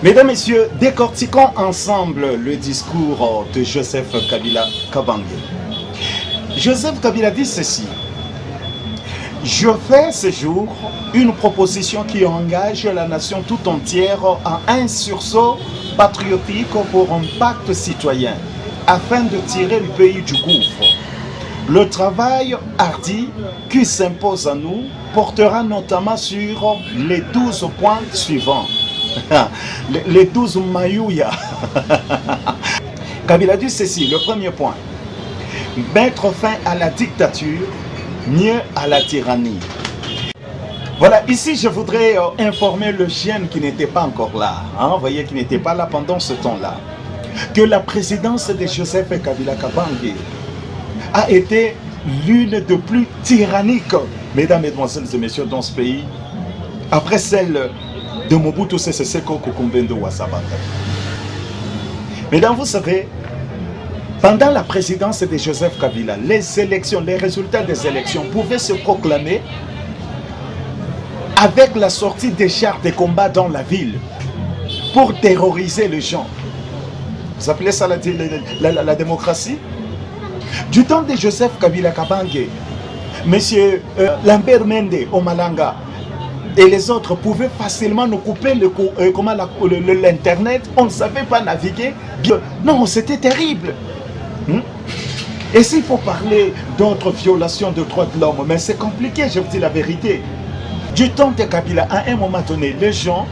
Mesdames, Messieurs, décortiquons ensemble le discours de Joseph Kabila Kabange. Joseph Kabila dit ceci: je fais ce jour une proposition qui engage la nation tout entière à un sursaut patriotique pour un pacte citoyen afin de tirer le pays du gouffre. Le travail hardi qui s'impose à nous portera notamment sur les 12 points suivants. Les 12 maïouya. Kabila dit ceci: le premier point, mettre fin à la dictature, mieux à la tyrannie. Voilà, ici je voudrais informer le jeune qui n'était pas encore là, vous voyez, qui n'était pas là pendant ce temps-là, que la présidence de Joseph Kabila Kabange a été l'une des plus tyranniques, mesdames, mesdemoiselles et messieurs, dans ce pays, après celle de Mobutu Sese Seko Kukumbendo Wasabata. Mesdames, vous savez, pendant la présidence de Joseph Kabila, les élections, les résultats des élections pouvaient se proclamer avec la sortie des chars de combat dans la ville pour terroriser les gens. Vous appelez ça la démocratie? Du temps de Joseph Kabila Kabange, monsieur Lambert Mende Omalanga et les autres pouvaient facilement nous couper l'internet. On ne savait pas naviguer. Non, c'était terrible. Et s'il faut parler d'autres violations de droits de l'homme, mais c'est compliqué, je vous dis la vérité. Du temps de Kabila, à un moment donné, les gens,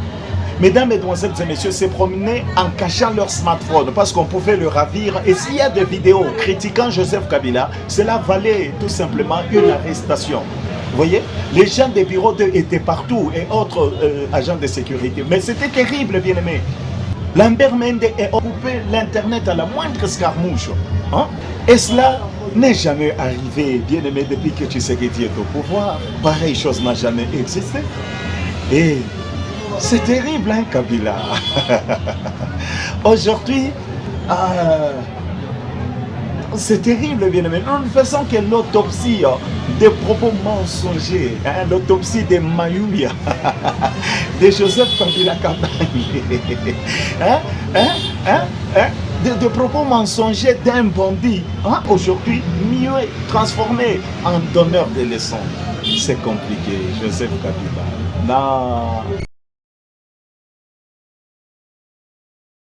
mesdames, mesdemoiselles et messieurs, se promenaient en cachant leur smartphone parce qu'on pouvait le ravir. Et s'il y a des vidéos critiquant Joseph Kabila, cela valait tout simplement une arrestation. Vous voyez, les gens des bureaux étaient partout et autres agents de sécurité. Mais c'était terrible, bien aimé. Lambert Mende a occupé l'internet à la moindre escarmouche. Et cela n'est jamais arrivé, bien aimé, depuis que Tshisekedi est au pouvoir. Pareille chose n'a jamais existé. Et c'est terrible, hein, Kabila. Aujourd'hui, c'est terrible, bien aimé. Nous ne faisons que l'autopsie des propos mensongers, l'autopsie des Maïouya, de Joseph Kabila Kabange, de propos mensongers d'un bandit. Aujourd'hui, mieux transformé en donneur de leçons. C'est compliqué, Joseph Kabila. Non.